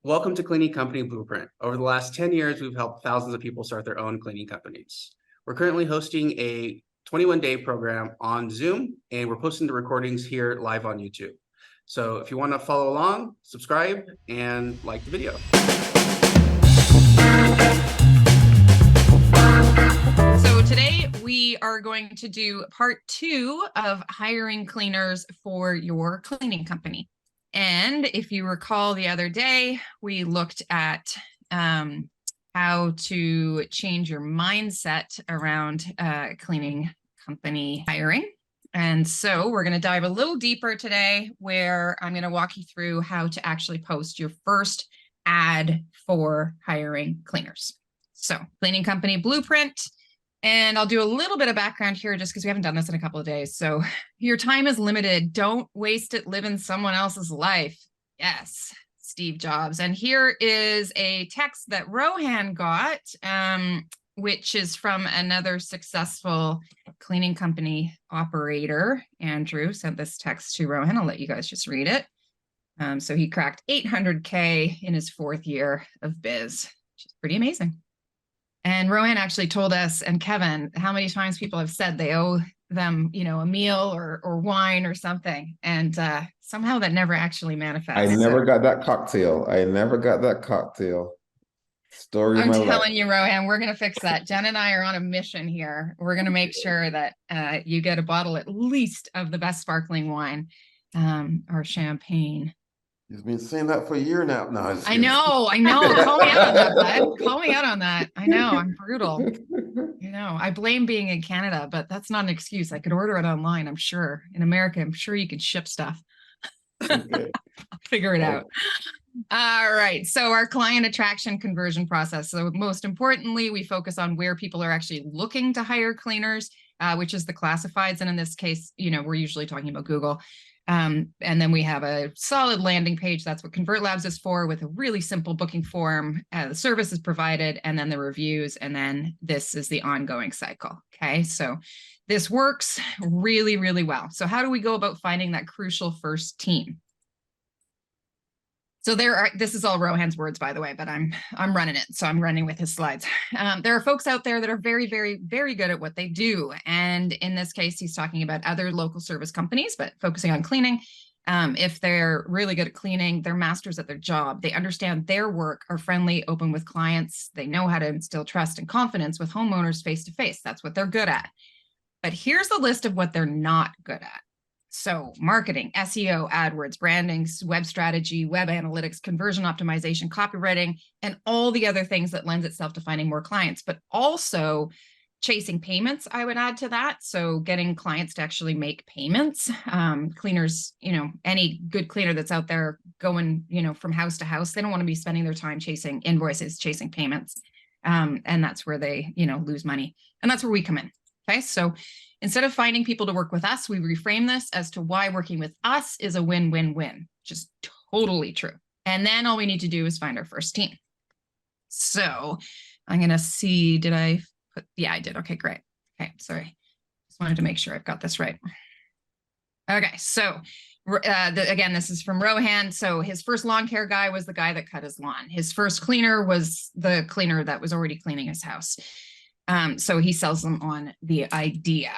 Welcome to Cleaning Company Blueprint. Over the last 10 years, we've helped thousands of people start their own cleaning companies. We're currently hosting a 21-day program on Zoom, and we're posting the recordings here live on YouTube. So if you want to follow along, subscribe and like the video. So today we are going to do part 2 of hiring cleaners for your cleaning company. And if you recall the other day, we looked at how to change your mindset around cleaning company hiring. And so we're going to dive a little deeper today, where I'm going to walk you through how to actually post your first ad for hiring cleaners. So Cleaning Company Blueprint. And I'll do a little bit of background here just because we haven't done this in a couple of days. So your time is limited. Don't waste it living someone else's life. Yes, Steve Jobs. And here is a text that Rohan got, which is from another successful cleaning company operator. Andrew sent this text to Rohan. I'll let you guys just read it. So he cracked 800K in his 4th year of biz, which is pretty amazing. And Rohan actually told us, and Kevin, how many times people have said they owe them, a meal or wine or something. And somehow that never actually manifests. I never got that cocktail. Story of my life. I'm telling you, Rohan, we're going to fix that. Jen and I are on a mission here. We're going to make sure that you get a bottle at least of the best sparkling wine or champagne. He's been saying that for a year now. No, I know. Call me out on that, bud. Call me out on that. I know, I'm brutal. I blame being in Canada, but that's not an excuse. I could order it online, I'm sure. In America, I'm sure you could ship stuff. Okay. I'll figure it out. All right. So our client attraction conversion process. So most importantly, we focus on where people are actually looking to hire cleaners, which is the classifieds. And in this case, we're usually talking about Google. And then we have a solid landing page. That's what ConvertLabs is for, with a really simple booking form. The service is provided, and then the reviews, and then this is the ongoing cycle. Okay, so this works really, really well. So how do we go about finding that crucial first team? So this is all Rohan's words, by the way, but I'm running it. So I'm running with his slides. There are folks out there that are very, very, very good at what they do. And in this case, he's talking about other local service companies, but focusing on cleaning. If they're really good at cleaning, they're masters at their job. They understand their work, are friendly, open with clients. They know how to instill trust and confidence with homeowners face-to-face. That's what they're good at. But here's the list of what they're not good at. So marketing, SEO, AdWords, branding, web strategy, web analytics, conversion optimization, copywriting, and all the other things that lends itself to finding more clients, but also chasing payments, I would add to that. So getting clients to actually make payments. Cleaners, any good cleaner that's out there going, from house to house, they don't want to be spending their time chasing invoices, chasing payments. And that's where they, lose money. And that's where we come in. Okay, so instead of finding people to work with us, we reframe this as to why working with us is a win-win-win, which is totally true. And then all we need to do is find our first team. So I'm going to see, yeah, I did. Okay, great. Okay, sorry. Just wanted to make sure I've got this right. Okay, so again, this is from Rohan. So his first lawn care guy was the guy that cut his lawn. His first cleaner was the cleaner that was already cleaning his house. So he sells them on the idea.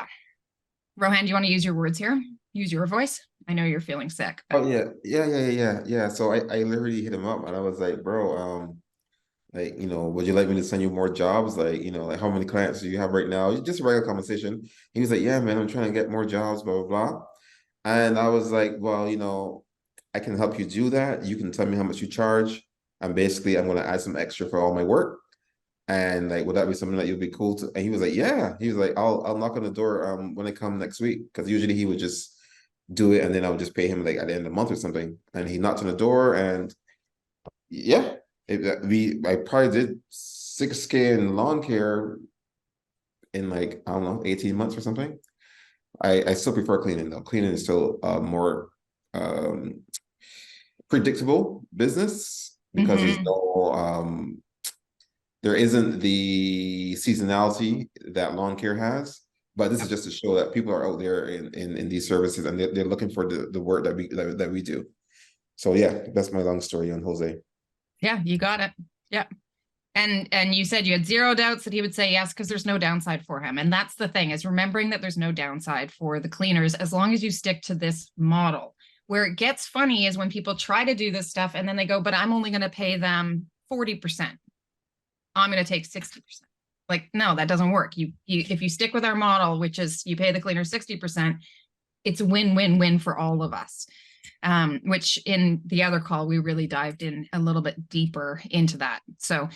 Rohan, do you want to use your words here? Use your voice? I know you're feeling sick. But... Oh yeah. So I literally hit him up and I was like, bro, would you like me to send you more jobs? Like how many clients do you have right now? Just a regular conversation. He was like, yeah, man, I'm trying to get more jobs, blah, blah, blah. And I was like, well, I can help you do that. You can tell me how much you charge. And basically I'm going to add some extra for all my work. And would that be something that you'd be cool to? And he was like, yeah. He was like, I'll knock on the door when I come next week, because usually he would just do it and then I would just pay him at the end of the month or something. And he knocked on the door, and yeah, I probably did 6K in lawn care in I don't know, 18 months or something. I still prefer cleaning though. Cleaning is still more predictable business, because there's no there isn't the seasonality that lawn care has, but this is just to show that people are out there in these services, and they're looking for the work that we do. So yeah, that's my long story on Jose. Yeah, you got it. Yeah. And you said you had zero doubts that he would say yes, because there's no downside for him. And that's the thing, is remembering that there's no downside for the cleaners as long as you stick to this model. Where it gets funny is when people try to do this stuff and then they go, but I'm only going to pay them 40%. I'm going to take 60%. Like, no, that doesn't work. If you stick with our model, which is you pay the cleaner 60%, it's a win-win-win for all of us. Which in the other call, we really dived in a little bit deeper into that. So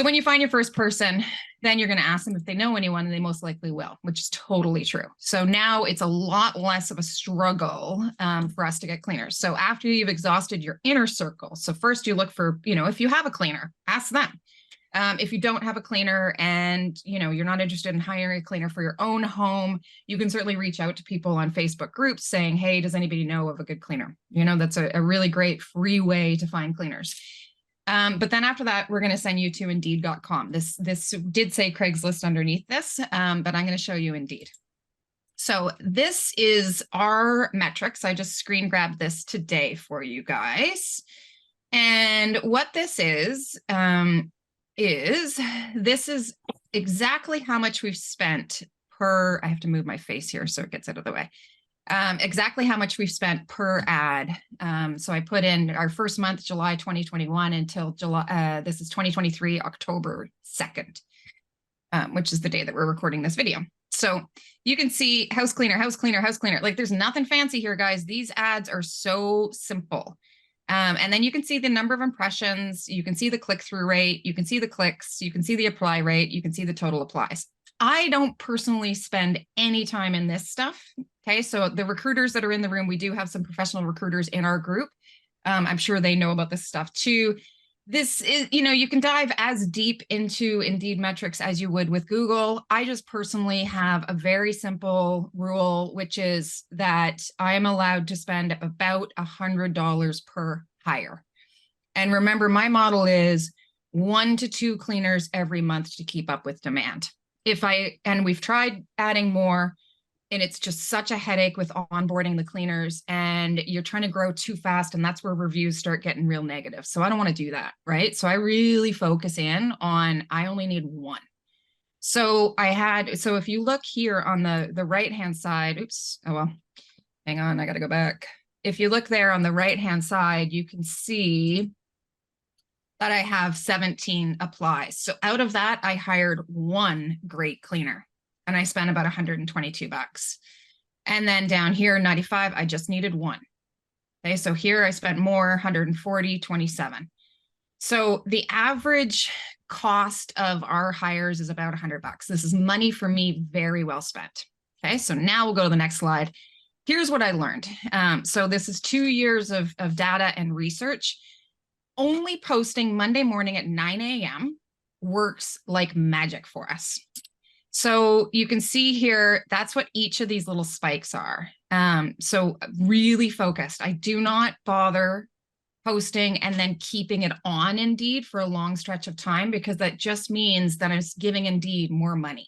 when you find your first person, then you're going to ask them if they know anyone, and they most likely will, which is totally true. So now it's a lot less of a struggle for us to get cleaners. So after you've exhausted your inner circle, so first you look for, if you have a cleaner, ask them. If you don't have a cleaner and, you're not interested in hiring a cleaner for your own home, you can certainly reach out to people on Facebook groups saying, hey, does anybody know of a good cleaner? That's a really great free way to find cleaners. But then after that, we're going to send you to Indeed.com. This did say Craigslist underneath this, but I'm going to show you Indeed. So this is our metrics. I just screen grabbed this today for you guys. And what this is this is exactly how much we've spent per, I have to move my face here so it gets out of the way. Exactly how much we've spent per ad. So I put in our first month, July 2021 until July, this is 2023, October 2nd, which is the day that we're recording this video. So you can see house cleaner, house cleaner, house cleaner. Like, there's nothing fancy here, guys. These ads are so simple. And then you can see the number of impressions, you can see the click-through rate, you can see the clicks, you can see the apply rate, you can see the total applies. I don't personally spend any time in this stuff. Okay, so the recruiters that are in the room, we do have some professional recruiters in our group. I'm sure they know about this stuff too. This is, you can dive as deep into Indeed metrics as you would with Google. I just personally have a very simple rule, which is that I am allowed to spend about $100 per hire. And remember, my model is 1 to 2 cleaners every month to keep up with demand. And we've tried adding more, and it's just such a headache with onboarding the cleaners, and you're trying to grow too fast, and that's where reviews start getting real negative. So I don't want to do that, right? So I really focus in on, I only need 1. So if you look here on the right-hand side, oops, oh well, hang on, I got to go back. If you look there on the right-hand side, you can see that I have 17 applies. So out of that, I hired 1 great cleaner, and I spent about $122. And then down here, 95, I just needed 1. Okay, so here I spent more, 140, 27. So the average cost of our hires is about $100. This is money for me very well spent. Okay, so now we'll go to the next slide. Here's what I learned. So this is 2 years of data and research. Only posting Monday morning at 9 a.m. works like magic for us. So you can see here, that's what each of these little spikes are. So really focused. I do not bother posting and then keeping it on Indeed for a long stretch of time, because that just means that I'm giving Indeed more money.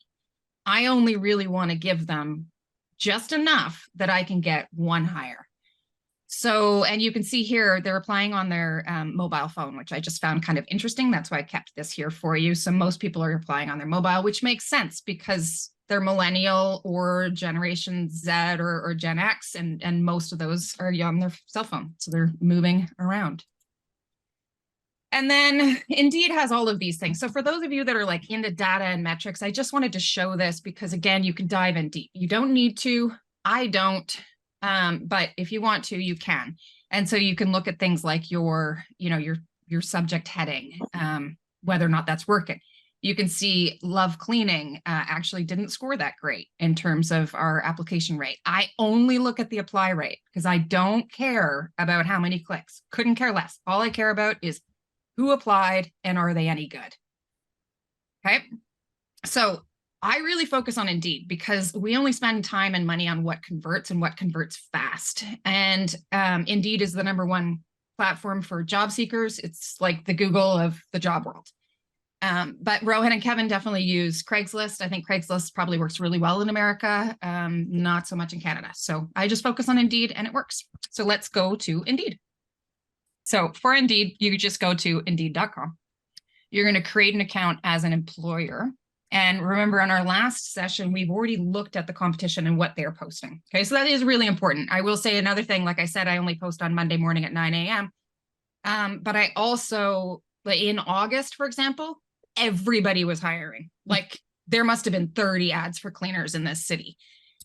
I only really want to give them just enough that I can get 1 hire. So, and you can see here, they're applying on their mobile phone, which I just found kind of interesting. That's why I kept this here for you. So most people are applying on their mobile, which makes sense because they're millennial or Generation Z or Gen X, and most of those are on their cell phone. So they're moving around. And then Indeed has all of these things. So for those of you that are like into data and metrics, I just wanted to show this because, again, you can dive in deep. You don't need to. I don't. But if you want to, you can. And so you can look at things like your subject heading, whether or not that's working. You can see love cleaning actually didn't score that great in terms of our application rate. I only look at the apply rate because I don't care about how many clicks. Couldn't care less. All I care about is who applied and are they any good? Okay. So I really focus on Indeed because we only spend time and money on what converts and what converts fast. And Indeed is the #1 platform for job seekers. It's like the Google of the job world. But Rohan and Kevin definitely use Craigslist. I think Craigslist probably works really well in America, not so much in Canada. So I just focus on Indeed and it works. So let's go to Indeed. So for Indeed, you just go to Indeed.com. You're going to create an account as an employer. And remember, in our last session, we've already looked at the competition and what they're posting. Okay, so that is really important. I will say another thing, like I said, I only post on Monday morning at 9 a.m. But I also, like in August, for example, everybody was hiring. Like there must have been 30 ads for cleaners in this city.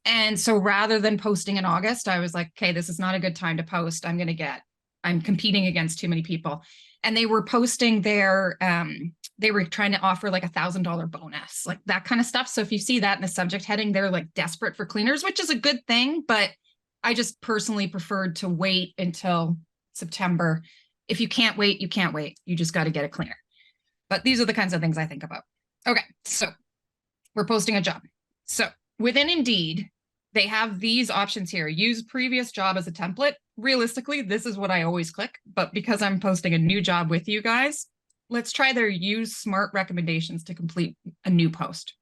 And so rather than posting in August, I was like, okay, this is not a good time to post. I'm competing against too many people. And they were posting their, they were trying to offer like $1,000 bonus, like that kind of stuff. So if you see that in the subject heading, they're like desperate for cleaners, which is a good thing. But I just personally preferred to wait until September. If you can't wait, you can't wait. You just got to get a cleaner. But these are the kinds of things I think about. Okay, so we're posting a job. So within Indeed, they have these options here. Use previous job as a template. Realistically, this is what I always click. But because I'm posting a new job with you guys, let's try their use smart recommendations to complete a new post.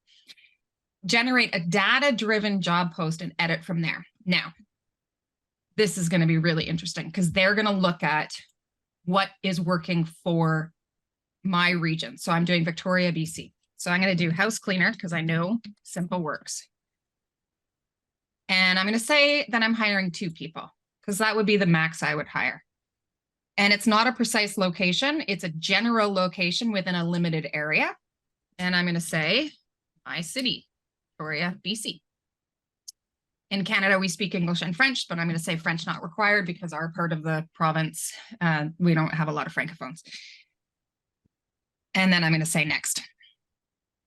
Generate a data-driven job post and edit from there. Now, this is going to be really interesting because they're going to look at what is working for my region. So I'm doing Victoria, BC. So I'm going to do house cleaner because I know simple works. And I'm going to say that I'm hiring 2 people because that would be the max I would hire. And it's not a precise location. It's a general location within a limited area. And I'm going to say my city, Victoria, BC. In Canada, we speak English and French, but I'm going to say French not required because our part of the province, we don't have a lot of francophones. And then I'm going to say next.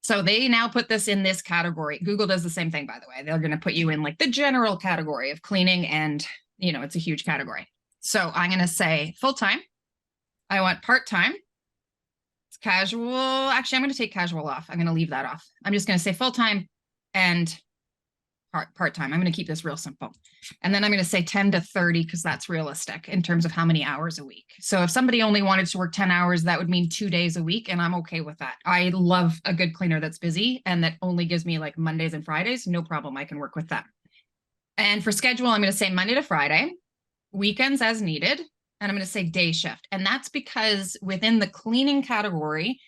So they now put this in this category. Google does the same thing, by the way. They're going to put you in like the general category of cleaning and, you know, it's a huge category. So I'm going to say full-time. I want part-time. It's casual. Actually, I'm going to take casual off. I'm going to leave that off. I'm just going to say full-time and part-time. I'm going to keep this real simple. And then I'm going to say 10 to 30 because that's realistic in terms of how many hours a week. So if somebody only wanted to work 10 hours, that would mean 2 days a week. And I'm okay with that. I love a good cleaner that's busy and that only gives me like Mondays and Fridays. No problem. I can work with that. And for schedule, I'm going to say Monday to Friday, weekends as needed. And I'm going to say day shift. And that's because within the cleaning category,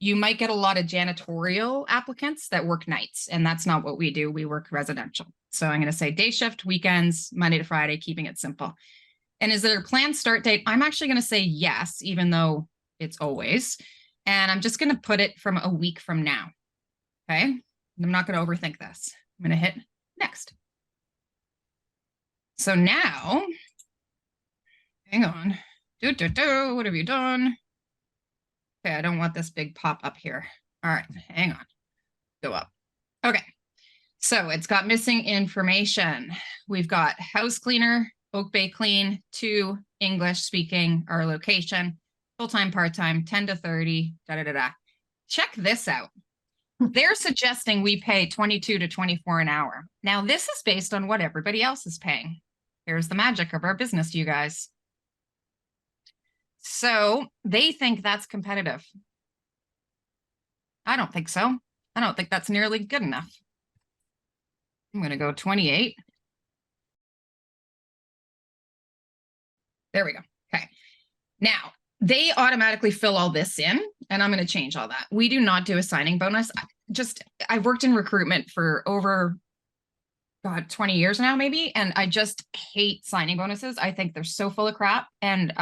you might get a lot of janitorial applicants that work nights, and that's not what we do. We work residential. So I'm going to say day shift, weekends, Monday to Friday, keeping it simple. And is there a planned start date? I'm actually going to say yes, even though it's always. And I'm just going to put it from a week from now. Okay. I'm not going to overthink this. I'm going to hit next. So now, hang on. What have you done? Okay, I don't want this big pop up here. All right, hang on. Go up. Okay, so it's got missing information. We've got house cleaner, Oak Bay clean, 2 English speaking, our location, full-time, part-time, 10 to 30, da-da-da-da. Check this out. They're suggesting we pay 22 to 24 an hour. Now, this is based on what everybody else is paying. Here's the magic of our business, you guys. So they think that's competitive. I don't think so. I don't think that's nearly good enough. I'm going to go 28. There we go. Okay. Now, they automatically fill all this in, and I'm going to change all that. We do not do a signing bonus. I've worked in recruitment for over, God, 20 years now, maybe, and I just hate signing bonuses. I think they're so full of crap, and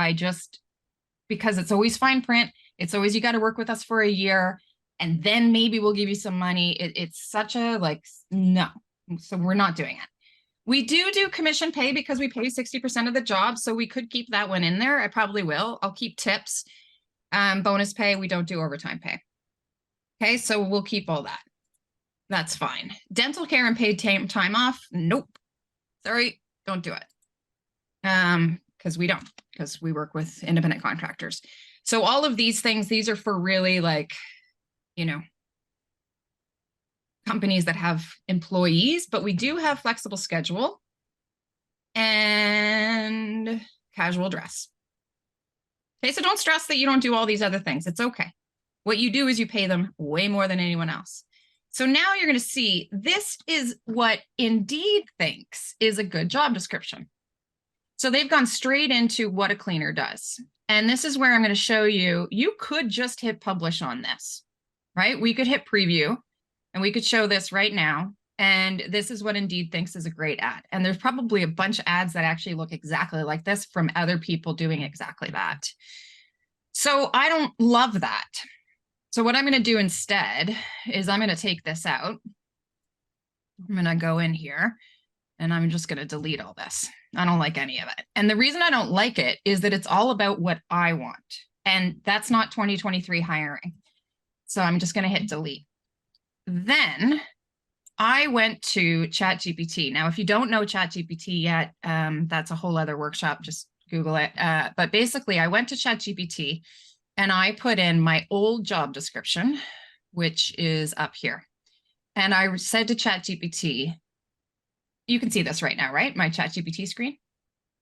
because it's always fine print. It's always, you got to work with us for a year and then maybe we'll give you some money. It's such a like, no. So we're not doing it. We do commission pay because we pay 60% of the job. So we could keep that one in there. I probably will. I'll keep tips, bonus pay. We don't do overtime pay. Okay. So we'll keep all that. That's fine. Dental care and paid time off. Nope. Sorry. Don't do it. Because we work with independent contractors. So all of these things, these are for really like, you know, companies that have employees, but we do have flexible schedule and casual dress. Okay, so don't stress that you don't do all these other things. It's okay. What you do is you pay them way more than anyone else. So now you're going to see this is what Indeed thinks is a good job description. So they've gone straight into what a cleaner does. And this is where I'm going to show you, you could just hit publish on this, right? We could hit preview and we could show this right now. And this is what Indeed thinks is a great ad. And there's probably a bunch of ads that actually look exactly like this from other people doing exactly that. So I don't love that. So what I'm going to do instead is I'm going to take this out. I'm going to go in here and I'm just going to delete all this. I don't like any of it. And the reason I don't like it is that it's all about what I want. And that's not 2023 hiring. So I'm just going to hit delete. Then I went to ChatGPT. Now, if you don't know ChatGPT yet, that's a whole other workshop. Just Google it. But basically, I went to ChatGPT and I put in my old job description, which is up here. And I said to ChatGPT, you can see this right now, right? My ChatGPT screen.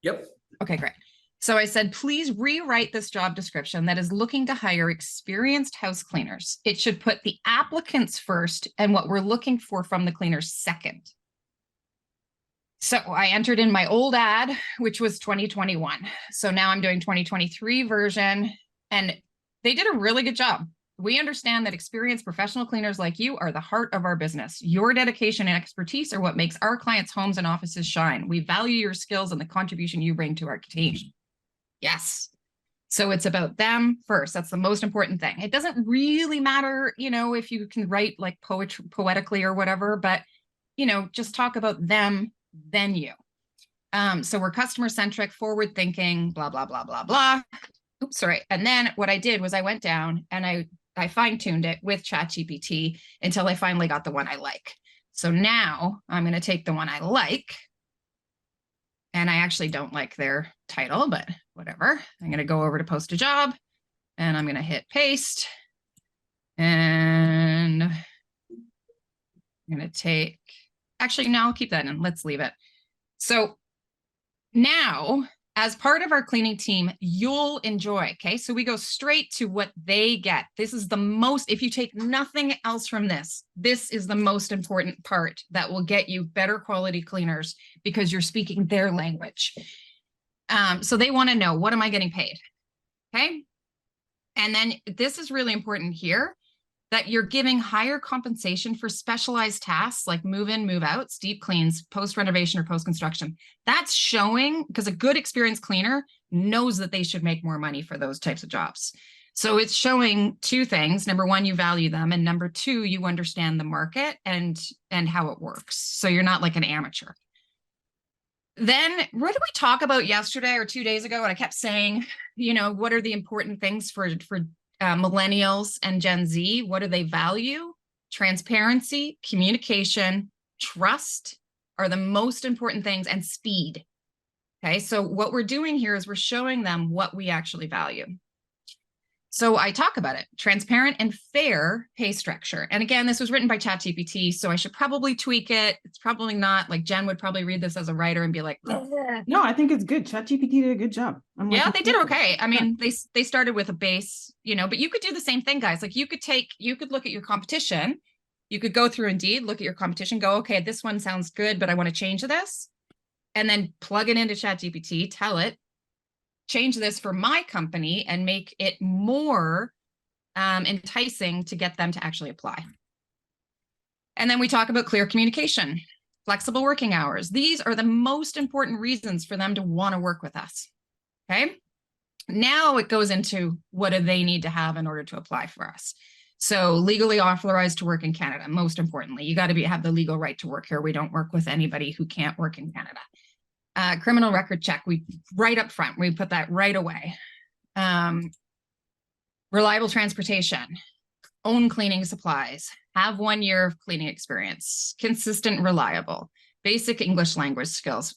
Yep. Okay, great. So I said, please rewrite this job description that is looking to hire experienced house cleaners. It should put the applicants first and what we're looking for from the cleaners second. So I entered in my old ad, which was 2021. So now I'm doing 2023 version, and they did a really good job. We understand that experienced professional cleaners like you are the heart of our business. Your dedication and expertise are what makes our clients' homes and offices shine. We value your skills and the contribution you bring to our team. Yes. So it's about them first. That's the most important thing. It doesn't really matter, you know, if you can write like poetically or whatever, but, you know, just talk about them, then you. So we're customer centric, forward thinking, blah, blah, blah, blah, blah. Oops, sorry. And then what I did was I went down and I fine-tuned it with ChatGPT until I finally got the one I like. So now I'm going to take the one I like, and I actually don't like their title, but whatever. I'm going to go over to post a job and I'm going to hit paste. And I'm going to take, actually, no, I'll keep that in. Let's leave it. So now, as part of our cleaning team, you'll enjoy, okay? So we go straight to what they get. This is the most, if you take nothing else from this, this is the most important part that will get you better quality cleaners because you're speaking their language. So they want to know, what am I getting paid? Okay. And then this is really important here, that you're giving higher compensation for specialized tasks like move in, move outs, deep cleans, post renovation or post construction. That's showing, because a good experienced cleaner knows that they should make more money for those types of jobs. So it's showing two things. Number one, you value them. And number two, you understand the market and how it works. So you're not like an amateur. Then what did we talk about yesterday or 2 days ago? And I kept saying, you know, what are the important things for millennials and Gen Z? What do they value? Transparency, communication, trust are the most important things, and speed. Okay, so what we're doing here is we're showing them what we actually value. So I talk about it, transparent and fair pay structure. And again, this was written by ChatGPT, so I should probably tweak it. It's probably not, like Jen would probably read this as a writer and be like, no, I think it's good. ChatGPT did a good job. yeah, they did okay. I mean, they started with a base, you know, but you could do the same thing, guys. Like you could look at your competition. You could go through Indeed, look at your competition, go, okay, this one sounds good, but I want to change this. And then plug it into ChatGPT, tell it, change this for my company and make it more enticing to get them to actually apply. And then we talk about clear communication, flexible working hours. These are the most important reasons for them to want to work with us. Okay. Now it goes into what do they need to have in order to apply for us. So legally authorized to work in Canada. Most importantly, you got to have the legal right to work here. We don't work with anybody who can't work in Canada. Criminal record check, we right up front, we put that right away. Reliable transportation, own cleaning supplies, have 1 year of cleaning experience, consistent, reliable, basic English language skills.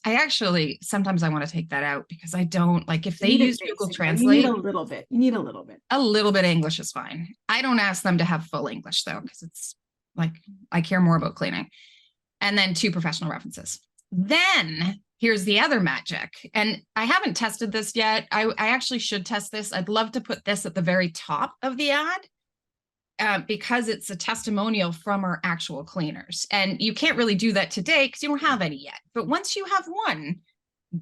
Sometimes I want to take that out because I don't like, if they use Google Translate. You need a little bit. You need a little bit. A little bit of English is fine. I don't ask them to have full English though, because it's like, I care more about cleaning. And then 2 professional references. Then here's the other magic. And I haven't tested this yet. I actually should test this. I'd love to put this at the very top of the ad because it's a testimonial from our actual cleaners. And you can't really do that today because you don't have any yet. But once you have one,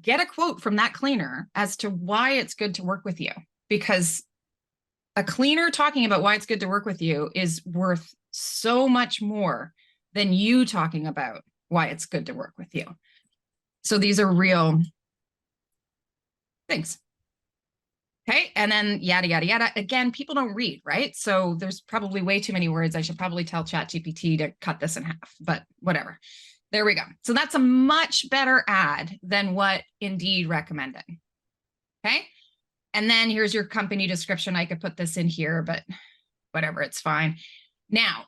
get a quote from that cleaner as to why it's good to work with you, because a cleaner talking about why it's good to work with you is worth so much more than you talking about why it's good to work with you. So these are real things. Okay, and then yada, yada, yada. Again, people don't read, right? So there's probably way too many words. I should probably tell ChatGPT to cut this in half, but whatever. There we go. So that's a much better ad than what Indeed recommended. Okay, and then here's your company description. I could put this in here, but whatever, it's fine. Now,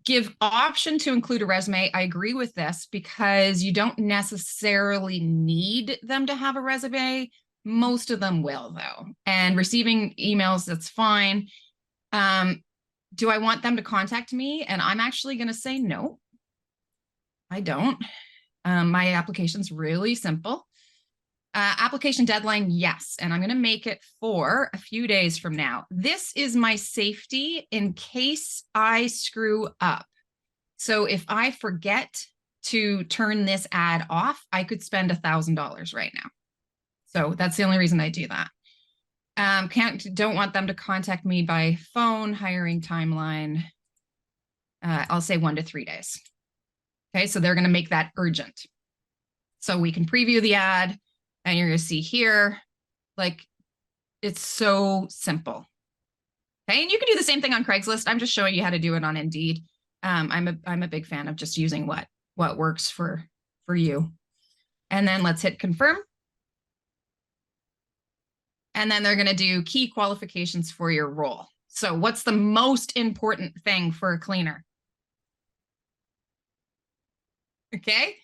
give option to include a resume. I agree with this because you don't necessarily need them to have a resume. Most of them will, though. And receiving emails, that's fine. Do I want them to contact me? And I'm actually going to say no, I don't. My application's really simple. Application deadline, yes. And I'm going to make it for a few days from now. This is my safety in case I screw up. So if I forget to turn this ad off, I could spend $1,000 right now. So that's the only reason I do that. Don't want them to contact me by phone. Hiring timeline, I'll say 1 to 3 days. Okay, so they're going to make that urgent. So we can preview the ad, and you're going to see here, like, it's so simple. Okay, and you can do the same thing on Craigslist. I'm just showing you how to do it on Indeed. I'm a big fan of just using what works for you. And then let's hit confirm. And then they're going to do key qualifications for your role. So what's the most important thing for a cleaner? Okay,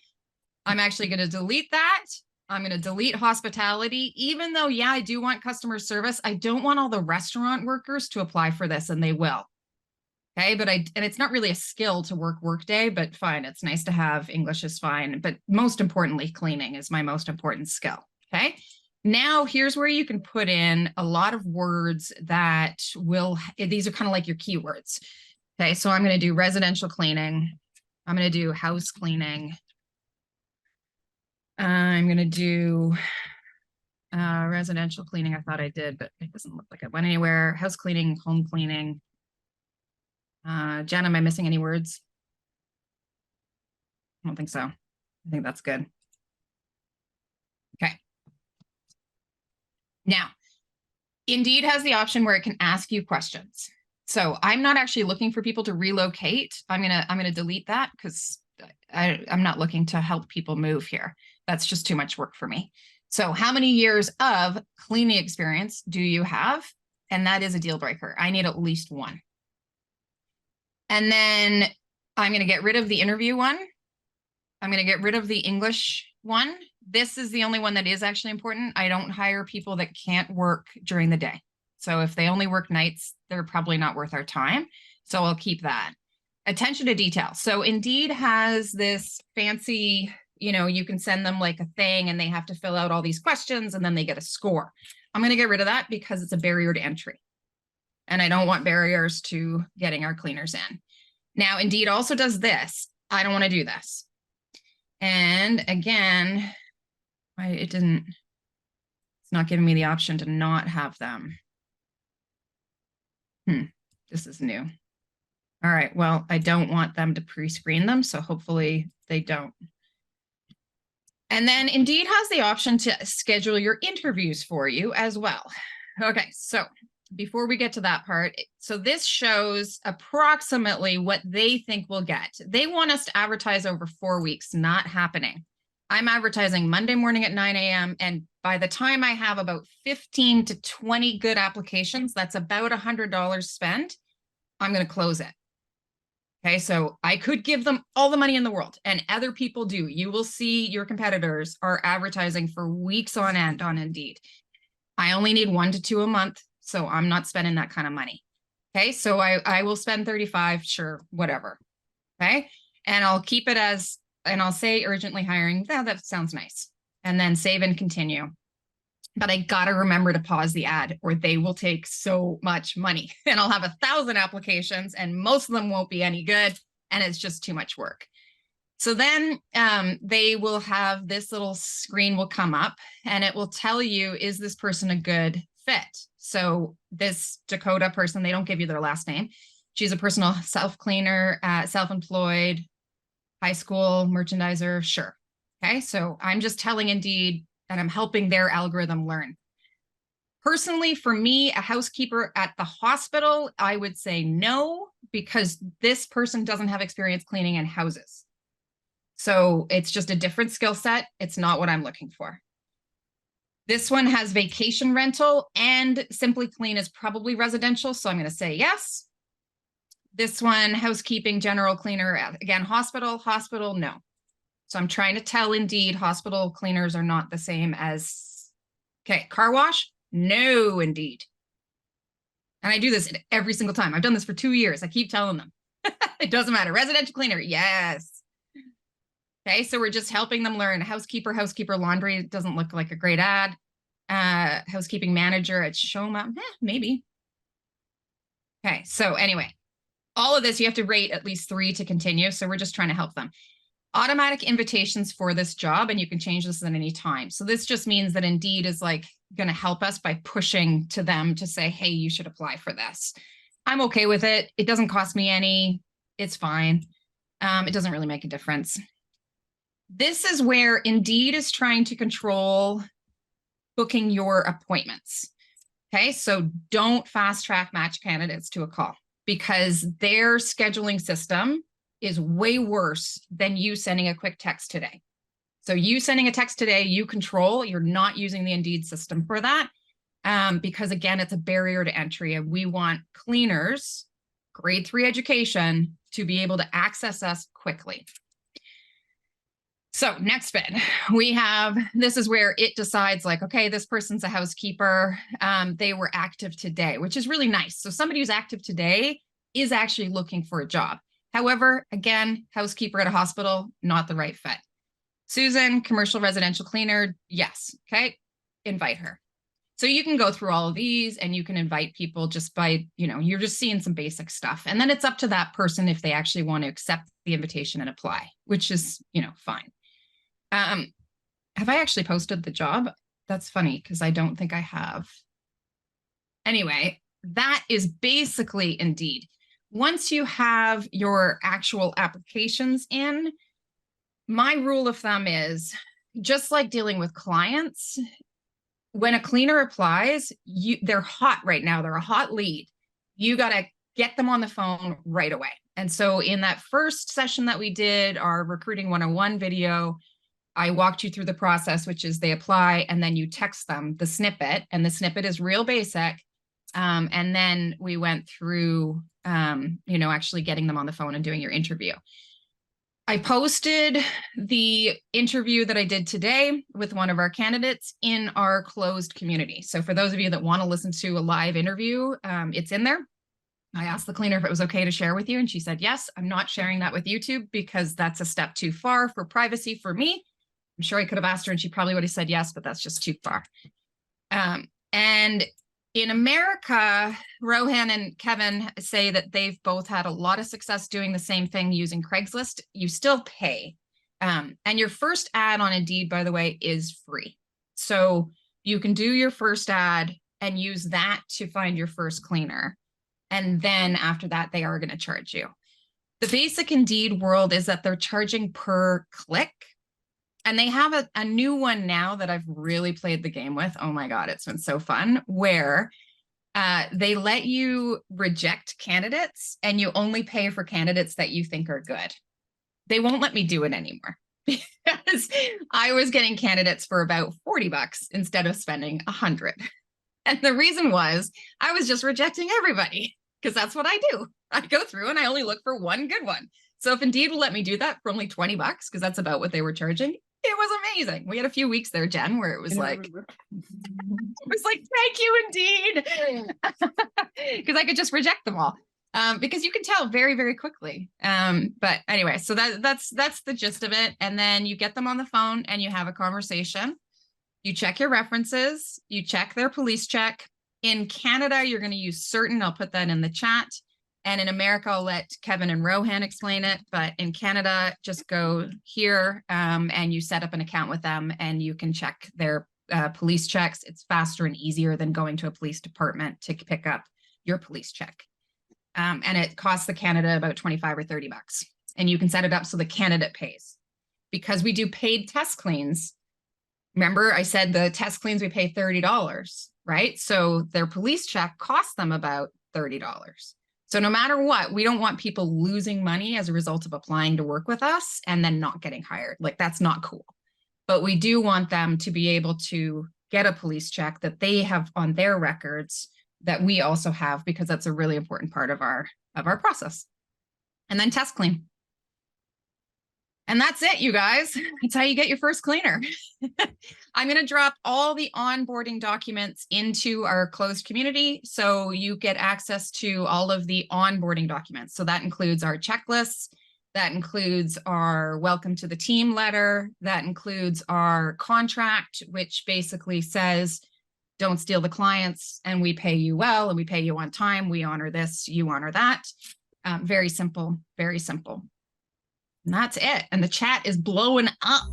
I'm actually going to delete that. I'm going to delete hospitality, even though, yeah, I do want customer service. I don't want all the restaurant workers to apply for this, and they will. Okay, but and it's not really a skill to work Workday, but fine. It's nice to have. English is fine. But most importantly, cleaning is my most important skill. Okay. Now, here's where you can put in a lot of words that these are kind of like your keywords. Okay, so I'm going to do residential cleaning. I'm going to do house cleaning. I'm going to do residential cleaning. I thought I did, but it doesn't look like it went anywhere. House cleaning, home cleaning. Jen, am I missing any words? I don't think so. I think that's good. Okay. Now, Indeed has the option where it can ask you questions. So I'm not actually looking for people to relocate. I'm gonna delete that because I'm not looking to help people move here. That's just too much work for me. So how many years of cleaning experience do you have? And that is a deal breaker. I need at least 1. And then I'm going to get rid of the interview one. I'm going to get rid of the English one. This is the only one that is actually important. I don't hire people that can't work during the day. So if they only work nights, they're probably not worth our time. So I'll keep that. Attention to detail. So Indeed has this fancy, you can send them like a thing and they have to fill out all these questions and then they get a score. I'm going to get rid of that because it's a barrier to entry. And I don't want barriers to getting our cleaners in. Now, Indeed also does this. I don't want to do this. And again, it's not giving me the option to not have them. This is new. All right, well, I don't want them to pre-screen them, so hopefully they don't. And then Indeed has the option to schedule your interviews for you as well. Okay, so before we get to that part, so this shows approximately what they think we'll get. They want us to advertise over 4 weeks, not happening. I'm advertising Monday morning at 9 a.m. And by the time I have about 15 to 20 good applications, that's about $100 spent, I'm going to close it. Okay, so I could give them all the money in the world, and other people do. You will see your competitors are advertising for weeks on end on Indeed. I only need 1 to 2 a month, so I'm not spending that kind of money. Okay, so I will spend 35, sure, whatever. Okay, and I'll keep it as, and I'll say urgently hiring. Yeah, that sounds nice. And then save and continue. But I gotta remember to pause the ad or they will take so much money and I'll have 1,000 applications and most of them won't be any good and it's just too much work. So then they will have this little screen will come up and it will tell you, is this person a good fit? So this Dakota person, they don't give you their last name. She's a personal self-cleaner, self-employed, high school merchandiser, sure. Okay, so I'm just telling Indeed that I'm helping their algorithm learn. Personally, for me, a housekeeper at the hospital, I would say no, because this person doesn't have experience cleaning in houses. So it's just a different skill set. It's not what I'm looking for. This one has vacation rental and Simply Clean is probably residential. So I'm going to say yes. This one, housekeeping, general cleaner, again, hospital, no. So I'm trying to tell Indeed hospital cleaners are not the same as, okay, car wash, no, Indeed. And I do this every single time. I've done this for 2 years. I keep telling them. It doesn't matter. Residential cleaner, yes. Okay, so we're just helping them learn. Housekeeper, laundry doesn't look like a great ad. Housekeeping manager at Shoma, maybe. Okay, so anyway, all of this, you have to rate at least 3 to continue. So we're just trying to help them. Automatic invitations for this job, and you can change this at any time. So this just means that Indeed is like going to help us by pushing to them to say, hey, you should apply for this. I'm okay with it. It doesn't cost me any. It's fine. It doesn't really make a difference. This is where Indeed is trying to control booking your appointments. Okay, so don't fast track match candidates to a call because their scheduling system is way worse than you sending a quick text today. So you sending a text today, you control, you're not using the Indeed system for that because again, it's a barrier to entry and we want cleaners, grade 3 education to be able to access us quickly. So next bit, we have, this is where it decides like, okay, this person's a housekeeper. They were active today, which is really nice. So somebody who's active today is actually looking for a job. However, again, housekeeper at a hospital, not the right fit. Susan, commercial residential cleaner, yes, okay, invite her. So you can go through all of these and you can invite people just by, you're just seeing some basic stuff. And then it's up to that person if they actually want to accept the invitation and apply, which is, fine. Have I actually posted the job? That's funny because I don't think I have. Anyway, that is basically Indeed. Once you have your actual applications in, my rule of thumb is just like dealing with clients, when a cleaner applies, they're hot right now. They're a hot lead. You got to get them on the phone right away. And so in that first session that we did, our recruiting 101 video, I walked you through the process, which is they apply and then you text them the snippet, and the snippet is real basic. And then we went through, actually getting them on the phone and doing your interview. I posted the interview that I did today with one of our candidates in our closed community. So for those of you that want to listen to a live interview, it's in there. I asked the cleaner if it was okay to share with you, and she said, yes. I'm not sharing that with YouTube because that's a step too far for privacy for me. I'm sure I could have asked her and she probably would have said yes, but that's just too far. And in America, Rohan and Kevin say that they've both had a lot of success doing the same thing using Craigslist. You still pay. And your first ad on Indeed, by the way, is free. So you can do your first ad and use that to find your first cleaner. And then after that, they are going to charge you. The basic Indeed world is that they're charging per click. And they have a new one now that I've really played the game with. Oh my God, it's been so fun, where they let you reject candidates and you only pay for candidates that you think are good. They won't let me do it anymore because I was getting candidates for about $40 instead of spending $100. And the reason was I was just rejecting everybody because that's what I do. I go through and I only look for one good one. So if Indeed will let me do that for only $20, because that's about what they were charging, it was amazing. We had a few weeks there, Jen, where it was like, thank you, Indeed. Because I could just reject them all. Because you can tell very, very quickly. But anyway, so that's the gist of it. And then you get them on the phone and you have a conversation. You check your references, you check their police check. In Canada, you're going to use certain, I'll put that in the chat. And in America, I'll let Kevin and Rohan explain it, but in Canada, just go here and you set up an account with them and you can check their police checks. It's faster and easier than going to a police department to pick up your police check. And it costs the Canada about 25 or 30 bucks. And you can set it up so the candidate pays. Because we do paid test cleans. Remember, I said the test cleans we pay $30, right? So their police check costs them about $30. So no matter what, we don't want people losing money as a result of applying to work with us and then not getting hired. Like, that's not cool. But we do want them to be able to get a police check that they have on their records that we also have, because that's a really important part of our process. And then test clean. And that's it, you guys. That's how you get your first cleaner. I'm going to drop all the onboarding documents into our closed community, so you get access to all of the onboarding documents. So that includes our checklists, that includes our welcome to the team letter, that includes our contract, which basically says, don't steal the clients, and we pay you well, and we pay you on time. We honor this, you honor that. Very simple, very simple. And that's it. And the chat is blowing up.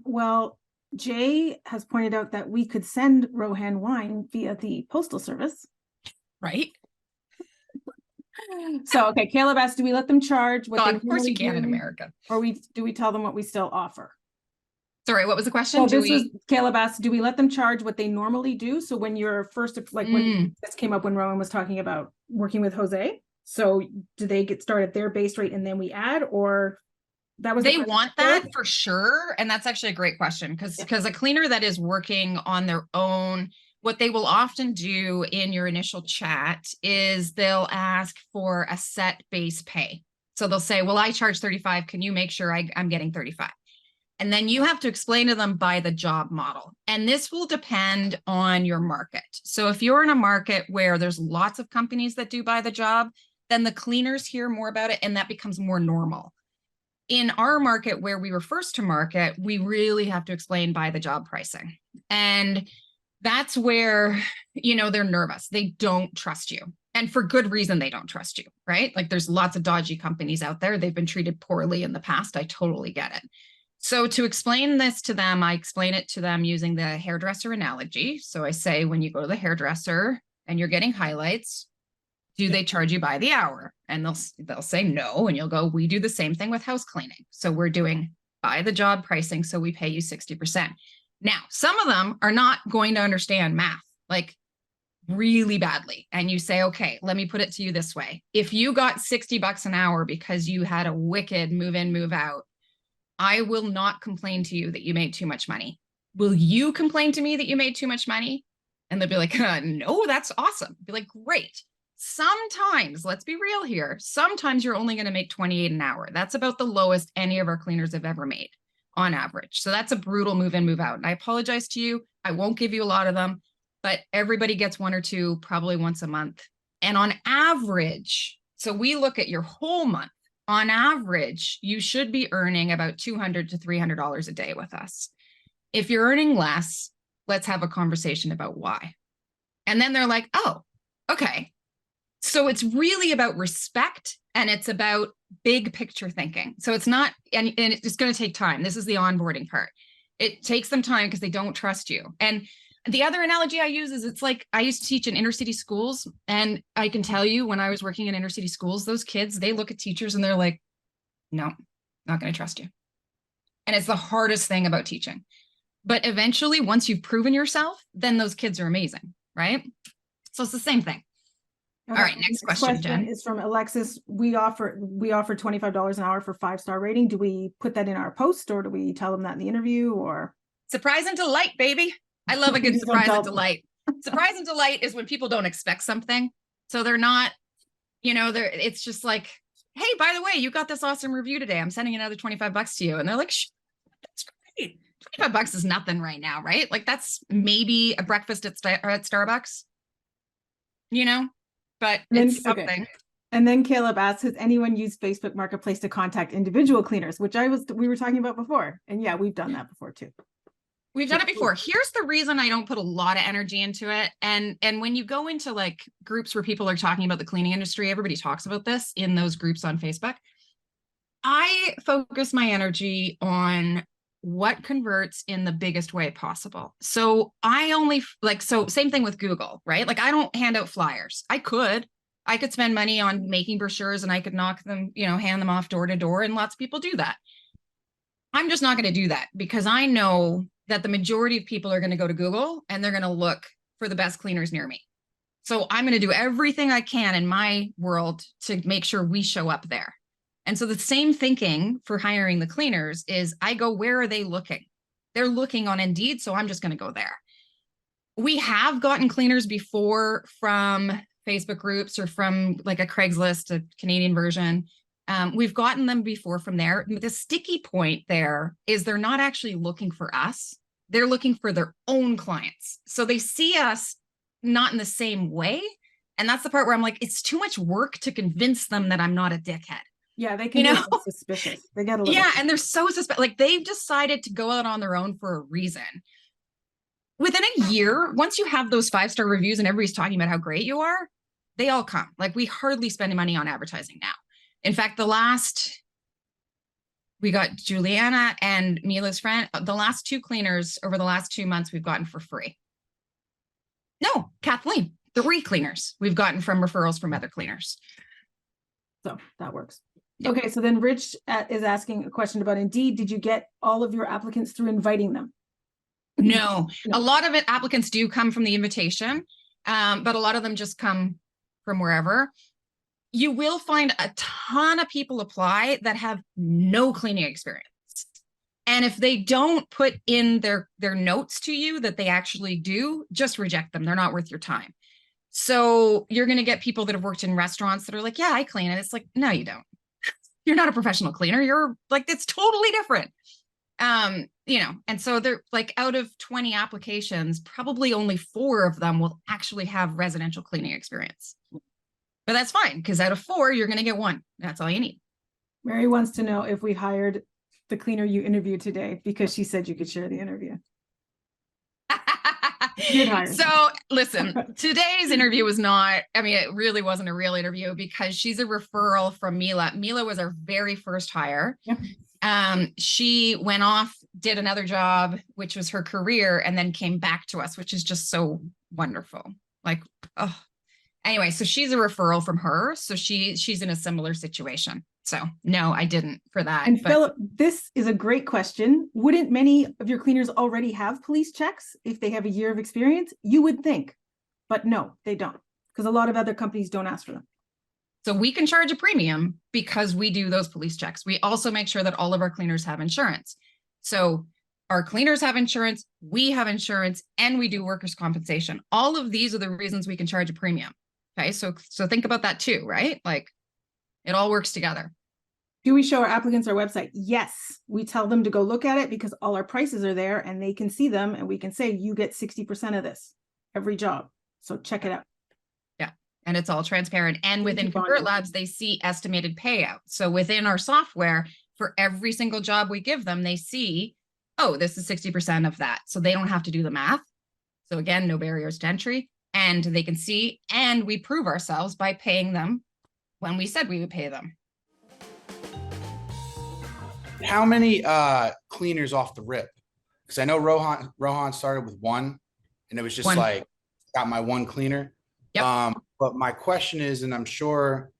Well, Jay has pointed out that we could send Rohan wine via the postal service. Right? So, okay, Caleb asked, do we let them charge what Oh, they of course you can in do, America. or do we tell them what we still offer? Sorry, what was the question? So Caleb asked, do we let them charge what they normally do? So when you're first, like when this came up when Rowan was talking about working with Jose, so do they get started at their base rate and then we add, or that was they want that for sure? And that's actually a great question, because a cleaner that is working on their own, what they will often do in your initial chat is they'll ask for a set base pay. So they'll say, well, I charge 35. Can you make sure I'm getting 35? And then you have to explain to them by the job model. And this will depend on your market. So if you're in a market where there's lots of companies that do by the job, then the cleaners hear more about it and that becomes more normal. In our market where we were first to market, we really have to explain by the job pricing. And that's where, they're nervous. They don't trust you. And for good reason, they don't trust you, right? Like, there's lots of dodgy companies out there. They've been treated poorly in the past. I totally get it. So to explain this to them, I explain it to them using the hairdresser analogy. So I say, when you go to the hairdresser and you're getting highlights, do they charge you by the hour? And they'll say no. And you'll go, we do the same thing with house cleaning. So we're doing by the job pricing. So we pay you 60%. Now, some of them are not going to understand math, like really badly. And you say, okay, let me put it to you this way. If you got 60 bucks an hour because you had a wicked move in, move out, I will not complain to you that you made too much money. Will you complain to me that you made too much money? And they'll be like, no, that's awesome. Be like, great. Sometimes, let's be real here, sometimes you're only going to make 28 an hour. That's about the lowest any of our cleaners have ever made on average. So that's a brutal move in, move out. And I apologize to you. I won't give you a lot of them, but everybody gets one or two probably once a month. And on average, so we look at your whole month. On average, you should be earning about $200 to $300 a day with us. If you're earning less, let's have a conversation about why. And then they're like, oh, okay. So it's really about respect, and it's about big picture thinking. So it's not, and it's going to take time. This is the onboarding part. It takes them time because they don't trust you. And the other analogy I use is, it's like, I used to teach in inner city schools, and I can tell you, when I was working in inner city schools, those kids, they look at teachers and they're like, no, not going to trust you. And it's the hardest thing about teaching. But eventually, once you've proven yourself, then those kids are amazing, right? So it's the same thing. Okay. All right, next question, Jen. Is from Alexis. We offer $25 an hour for 5-star rating. Do we put that in our post, or do we tell them that in the interview, or? Surprise and delight, baby. I love a good surprise and delight. Surprise and delight is when people don't expect something. So they're not, it's just like, hey, by the way, you got this awesome review today. I'm sending another 25 bucks to you. And they're like, that's great. 25 bucks is nothing right now, right? Like, that's maybe a breakfast at Starbucks, but it's something. Okay. And then Caleb asks, has anyone used Facebook Marketplace to contact individual cleaners, which we were talking about before. And yeah, we've done that before too. We've done it before. Here's the reason I don't put a lot of energy into it. And when you go into like groups where people are talking about the cleaning industry, everybody talks about this in those groups on Facebook. I focus my energy on what converts in the biggest way possible. So I only so same thing with Google, right? Like I don't hand out flyers. I could spend money on making brochures and I could knock them, hand them off door to door, and lots of people do that. I'm just not going to do that because I know that the majority of people are going to go to Google and they're going to look for the best cleaners near me. So I'm going to do everything I can in my world to make sure we show up there. And so the same thinking for hiring the cleaners is I go, where are they looking? They're looking on Indeed, so I'm just going to go there. We have gotten cleaners before from Facebook groups or from like a Craigslist, a Canadian version. We've gotten them before from there. The sticky point there is they're not actually looking for us. They're looking for their own clients. So they see us not in the same way. And that's the part where I'm like, it's too much work to convince them that I'm not a dickhead. Yeah, they can get a little suspicious. They get a little and they're so suspicious. Like they've decided to go out on their own for a reason. Within a year, once you have those 5-star reviews and everybody's talking about how great you are, they all come. Like we hardly spend money on advertising now. In fact, we got Juliana and Mila's friend, the last 2 cleaners over the last 2 months we've gotten for free. No, Kathleen, 3 cleaners we've gotten from referrals from other cleaners. So that works. Okay, so then Rich is asking a question about Indeed. Did you get all of your applicants through inviting them? No, a lot of applicants do come from the invitation, but a lot of them just come from wherever. You will find a ton of people apply that have no cleaning experience. And if they don't put in their notes to you that they actually do, just reject them. They're not worth your time. So you're going to get people that have worked in restaurants that are like, yeah, I clean. And it's like, no, you don't. You're not a professional cleaner. You're like, it's totally different. And so they're like out of 20 applications, probably only 4 of them will actually have residential cleaning experience. But that's fine because out of 4, you're going to get 1. That's all you need. Mary wants to know if we hired the cleaner you interviewed today because she said you could share the interview. So listen, today's interview was not, it really wasn't a real interview because she's a referral from Mila. Mila was our very first hire. Yep. She went off, did another job, which was her career, and then came back to us, which is just so wonderful. Like, oh, anyway, so she's a referral from her. So she's in a similar situation. So no, I didn't for that. And Philip, this is a great question. Wouldn't many of your cleaners already have police checks if they have a year of experience? You would think, but no, they don't, because a lot of other companies don't ask for them. So we can charge a premium because we do those police checks. We also make sure that all of our cleaners have insurance. So our cleaners have insurance, we have insurance, and we do workers' compensation. All of these are the reasons we can charge a premium. Okay, so think about that too, right? Like it all works together. Do we show our applicants our website? Yes, we tell them to go look at it because all our prices are there and they can see them and we can say you get 60% of this every job. So check it out. Yeah, and it's all transparent. And within Convert Labs, they see estimated payout. So within our software, for every single job we give them, they see, oh, this is 60% of that. So they don't have to do the math. So again, no barriers to entry. And they can see, and we prove ourselves by paying them when we said we would pay them. How many cleaners off the rip? Because I know Rohan started with 1, and it was just 1. like, got my 1 cleaner. Yep. But my question is, and I'm sure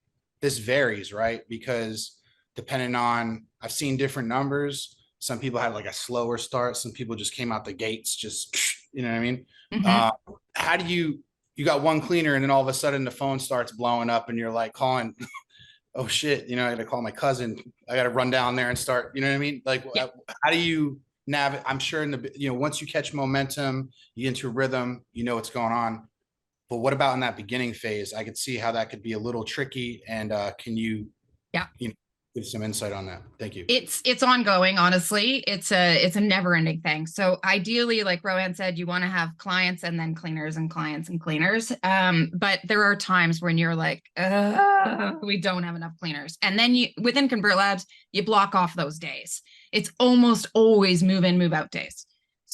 this varies, right? Because depending on, I've seen different numbers. Some people had like a slower start. Some people just came out the gates, just, you know what I mean? Mm-hmm. How do you got 1 cleaner and then all of a sudden the phone starts blowing up and you're like calling, oh shit, I got to call my cousin. I got to run down there and start, you know what I mean? Like, yeah. How do you navigate? I'm sure in the, once you catch momentum, you get into a rhythm, what's going on. But what about in that beginning phase? I could see how that could be a little tricky. And can you, give some insight on that? Thank you. It's ongoing, honestly. It's a never-ending thing. So ideally, like Rohan said, you want to have clients and then cleaners and clients and cleaners. But there are times when you're like, we don't have enough cleaners. And then within Convert Labs, you block off those days. It's almost always move in, move out days.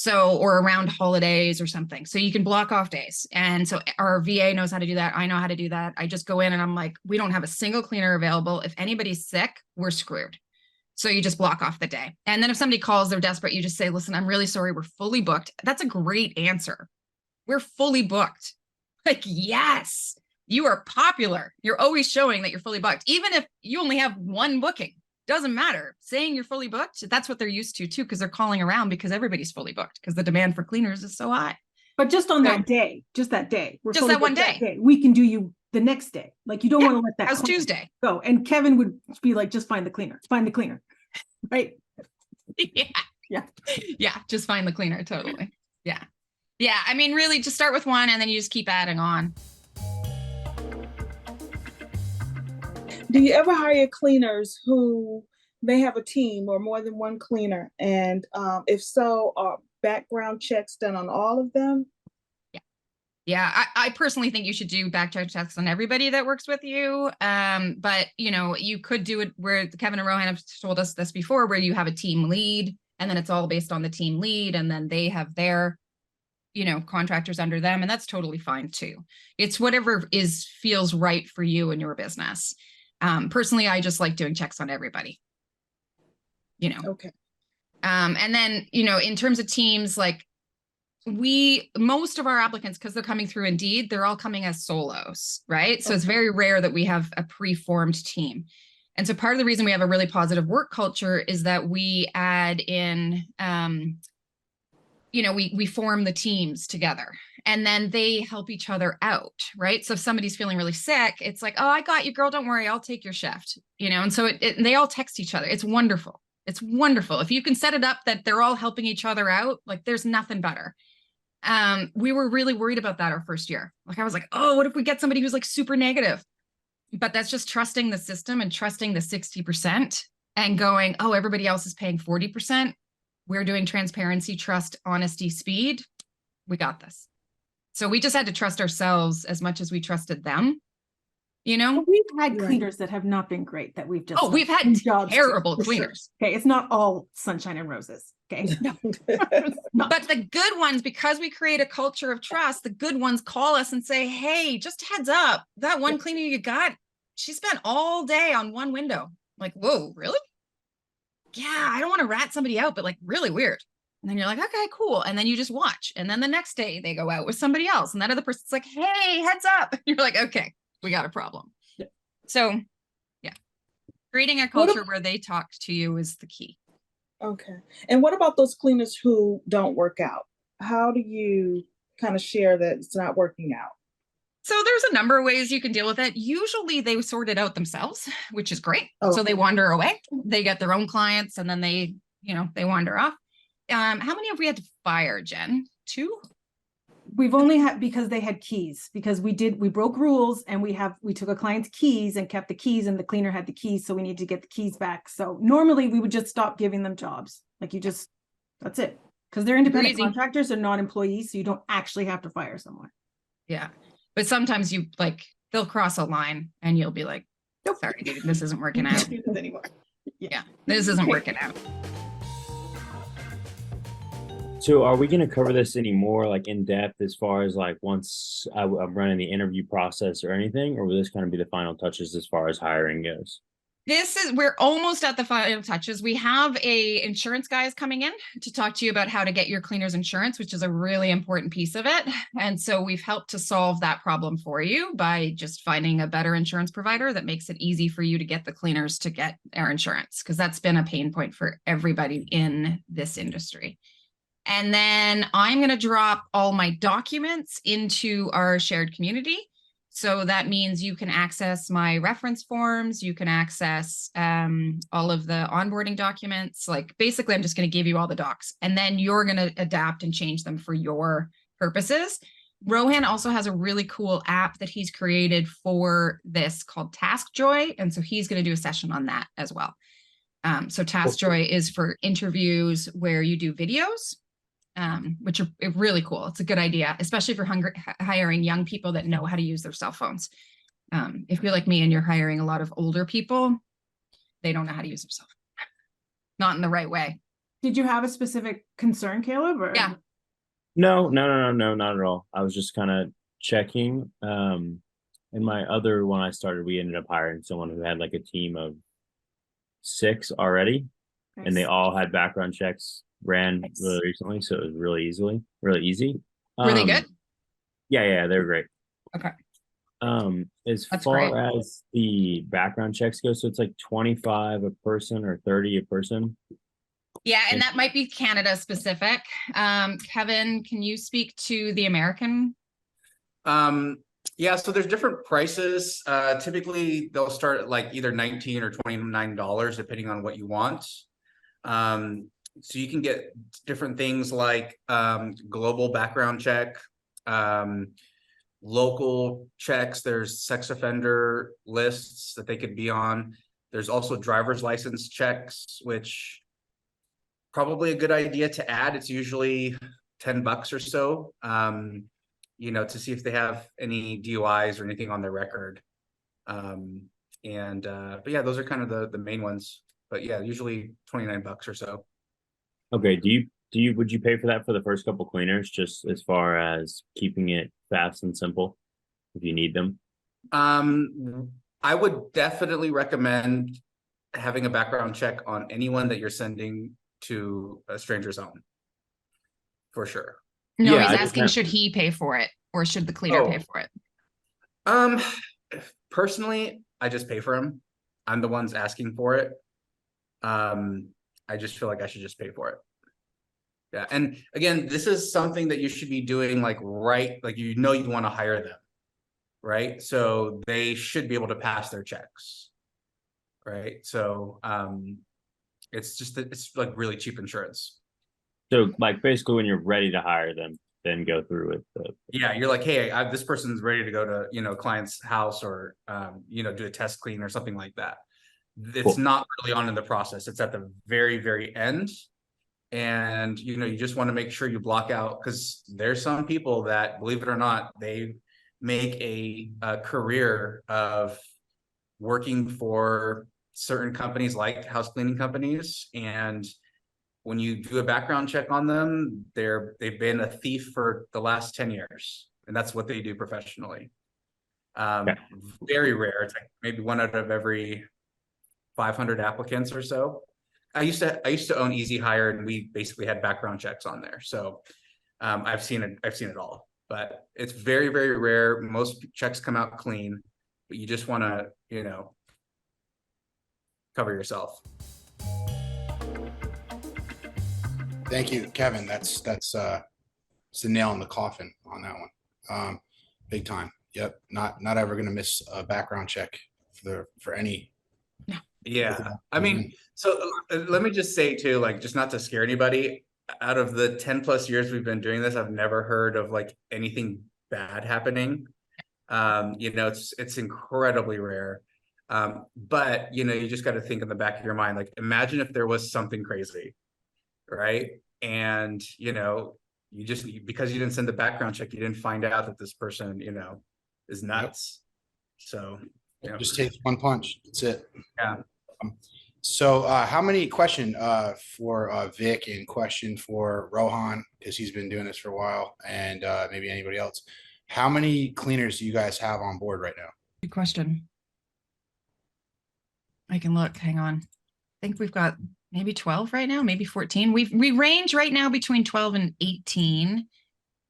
So, or around holidays or something. So you can block off days. And so our VA knows how to do that. I know how to do that. I just go in and I'm like, we don't have a single cleaner available. If anybody's sick, we're screwed. So you just block off the day. And then if somebody calls, they're desperate, you just say, listen, I'm really sorry, we're fully booked. That's a great answer. We're fully booked. Like, yes, you are popular. You're always showing that you're fully booked. Even if you only have one booking, doesn't matter. Saying you're fully booked, that's what they're used to too, because they're calling around because everybody's fully booked because the demand for cleaners is so high. But just on that day, just that day. We're Just fully that one booked day. We can do you the next day. Like, you don't Yeah. want to let that How's client Tuesday? go. And Kevin would be like, just find the cleaner. Find the cleaner. Right. Yeah. Yeah. Yeah. Just find the cleaner. Totally. Yeah. Yeah. I mean, really just start with one and then you just keep adding on. Do you ever hire cleaners who may have a team or more than one cleaner? And if so, are background checks done on all of them? Yeah, I personally think you should do background checks on everybody that works with you. But you know, you could do it where Kevin and Rohan have told us this before, where you have a team lead and then it's all based on the team lead and then they have their, you know, contractors under them, and that's totally fine too. It's whatever feels right for you and your business. Personally, I just like doing checks on everybody, you know. Okay. And then, you know, in terms of teams, like most of our applicants, because they're coming through Indeed, they're all coming as solos, right? So it's very rare that we have a pre-formed team. And so part of the reason we have a really positive work culture is that we add in, you know, we form the teams together and then they help each other out, right? So if somebody's feeling really sick, it's like, oh, I got you, girl, don't worry, I'll take your shift, you know? And so they all text each other. It's wonderful. It's wonderful. If you can set it up that they're all helping each other out, like there's nothing better. We were really worried about that our first year. Like I was like, oh, what if we get somebody who's like super negative? But that's just trusting the system and trusting the 60% and going, oh, everybody else is paying 40%. We're doing transparency, trust, honesty, speed. We got this. So we just had to trust ourselves as much as we trusted them, you know? But we've had Right. cleaners that have not been great that we've just. Oh, we've had jobs to, terrible for sure. cleaners. Okay, it's not all sunshine and roses. Okay. No. But the good ones, because we create a culture of trust, the good ones call us and say, hey, just heads up, that one cleaner you got, she spent all day on one window. Like, whoa, really? Yeah, I don't want to rat somebody out, but like really weird. And then you're like, okay, cool. And then you just watch. And then the next day they go out with somebody else. And that other person's like, hey, heads up. And you're like, okay, we got a problem. Yeah. So yeah, creating a culture where they talk to you is the key. Okay. And what about those cleaners who don't work out? How do you kind of share that it's not working out? So there's a number of ways you can deal with it. Usually they sort it out themselves, which is great. Oh. So they wander away, they get their own clients and then they, you know, they wander off. How many have we had to fire, Jen? 2? We've only had, because they had keys, because we broke rules and we took a client's keys and kept the keys and the cleaner had the keys. So we need to get the keys back. So normally we would just stop giving them jobs. Like that's it. Because they're independent Easy. contractors, they're not employees. So you don't actually have to fire someone. Yeah. But sometimes you like, they'll cross a line and you'll be like, nope, sorry, dude, this isn't working out. Anymore. Yeah, this isn't working out. So are we going to cover this anymore, like in depth, as far as like once I'm running the interview process or anything, or will this kind of be the final touches as far as hiring goes? We're almost at the final touches. We have a insurance guys coming in to talk to you about how to get your cleaner's insurance, which is a really important piece of it. And so we've helped to solve that problem for you by just finding a better insurance provider that makes it easy for you to get the cleaners to get our insurance, because that's been a pain point for everybody in this industry. And then I'm going to drop all my documents into our shared community. So that means you can access my reference forms, you can access all of the onboarding documents. Like basically, I'm just going to give you all the docs and then you're going to adapt and change them for your purposes. Rohan also has a really cool app that he's created for this called TaskJoy. And so he's going to do a session on that as well. So TaskJoy is for interviews where you do videos. Which are really cool. It's a good idea, especially if you're hiring young people that know how to use their cell phones. If you're like me and you're hiring a lot of older people, they don't know how to use their cell phone. Not in the right way. Did you have a specific concern, Caleb? Or? Yeah. No, not at all. I was just kind of checking. In my other one I started, we ended up hiring someone who had like a team of 6 already, and they Nice. all had background checks ran Nice. really recently, so it was really easy. Were they good? Yeah, they're great. Okay. As That's far great. as the background checks go, so it's like 25 a person or 30 a person. Yeah, and that might be Canada specific. Kevin, can you speak to the American? Yeah, so there's different prices. Typically they'll start at like either $19 or $29, depending on what you want. So you can get different things like global background check, local checks. There's sex offender lists that they could be on. There's also driver's license checks, which probably a good idea to add. It's usually $10 or so, you know, to see if they have any DUIs or anything on their record. But yeah, those are kind of the main ones. But yeah, usually $29 or so. Okay, would you pay for that for the first couple cleaners, just as far as keeping it fast and simple if you need them? I would definitely recommend having a background check on anyone that you're sending to a stranger's home, for sure. No, Yeah, he's I just asking, meant- should he pay for it or should the cleaner pay Oh. for it? Personally, I just pay for them. I'm the ones asking for it. I just feel like I should just pay for it. Yeah, and again, this is something that you should be doing like you want to hire them, right? So they should be able to pass their checks, right? So it's like really cheap insurance. So like basically when you're ready to hire them, then go through with the Yeah, you're like, hey, this person's ready to go to client's house or do a test clean or something like that. It's Cool. not early on in the process. It's at the very, very end. And you just want to make sure you block out, because there's some people that, believe it or not, they make a career of working for certain companies like house cleaning companies. And when you do a background check on them, they've been a thief for the last 10 years. And that's what they do professionally. Very rare. It's like maybe 1 out of every 500 applicants or so. I used to own Easy Hire, and we basically had background checks on there. So I've seen it all, but it's very, very rare. Most checks come out clean, but you just want to, cover yourself. Thank you, Kevin. That's it's the nail in the coffin on that one. Big time. Yep. Not ever gonna miss a background check for any. Yeah, I mean, so let me just say too, like, just not to scare anybody, out of the 10 plus years we've been doing this, I've never heard of like anything bad happening. It's incredibly rare. But you just got to think in the back of your mind, like, imagine if there was something crazy, right? And you just, because you didn't send the background check, you didn't find out that this person is nuts. So Just takes one punch. That's it. Yeah. So how many question for Vic and question for Rohan, because he's been doing this for a while, and maybe anybody else. How many cleaners do you guys have on board right now? Good question. I can look, hang on. I think we've got maybe 12 right now, maybe 14. We range right now between 12 and 18.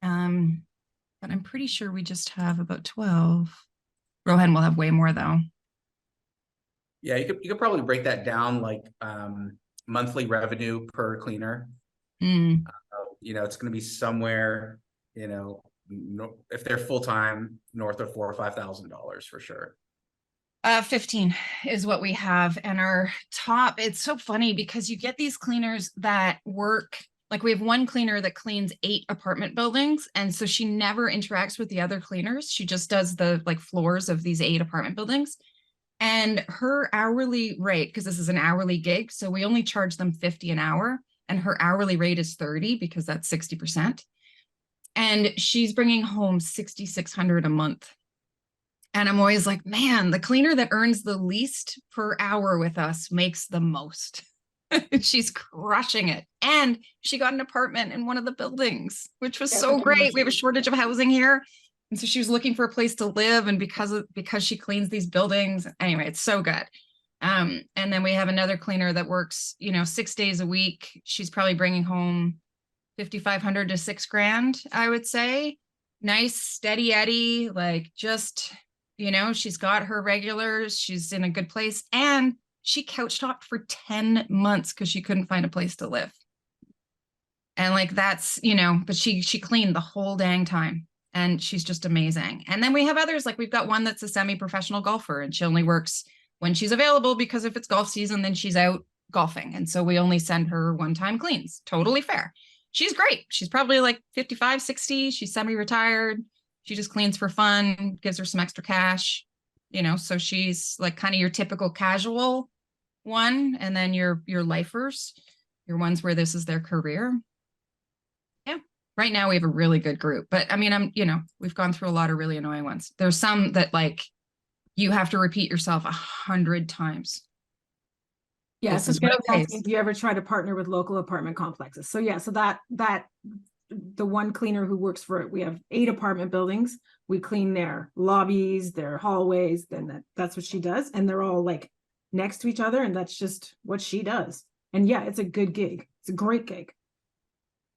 But I'm pretty sure we just have about 12. Rohan will have way more though. Yeah, you could probably break that down like monthly revenue per cleaner. It's going to be somewhere, if they're full-time, north of $4,000 or $5,000 for sure. 15 is what we have. And our top, it's so funny because you get these cleaners that work, like we have one cleaner that cleans 8 apartment buildings. And so she never interacts with the other cleaners. She just does the like floors of these 8 apartment buildings. And her hourly rate, because this is an hourly gig, so we only charge them $50 an hour, and her hourly rate is $30 because that's 60%. And she's bringing home $6,600 a month. And I'm always like, man, the cleaner that earns the least per hour with us makes the most. She's crushing it. And she got an apartment in one of the buildings, which was That's so what great. she We have a was- shortage of housing here. And so she was looking for a place to live. And because she cleans these buildings, anyway, it's so good. And then we have another cleaner that works, 6 days a week. She's probably bringing home 5,500 to $6,000, I would say. Nice, steady Eddie, like just, she's got her regulars. She's in a good place. And she couch hopped for 10 months because she couldn't find a place to live. And like, that's, but she cleaned the whole dang time. And she's just amazing. And then we have others, like we've got one that's a semi-professional golfer, and she only works when she's available, because if it's golf season, then she's out golfing. And so we only send her one-time cleans. Totally fair. She's great. She's probably like 55, 60. She's semi-retired. She just cleans for fun, gives her some extra cash, so she's like kind of your typical casual one. And then your lifers, your ones where this is their career. Yeah. Right now we have a really good group, but I mean, we've gone through a lot of really annoying ones. There's some that like you have to repeat yourself 100 times. Yeah, This so is Sarah what was it asking is. if you ever try to partner with local apartment complexes. So yeah, so that the one cleaner who works for it, we have 8 apartment buildings. We clean their lobbies, their hallways, then that's what she does. And they're all like next to each other, and that's just what she does. And yeah, it's a good gig. It's a great gig.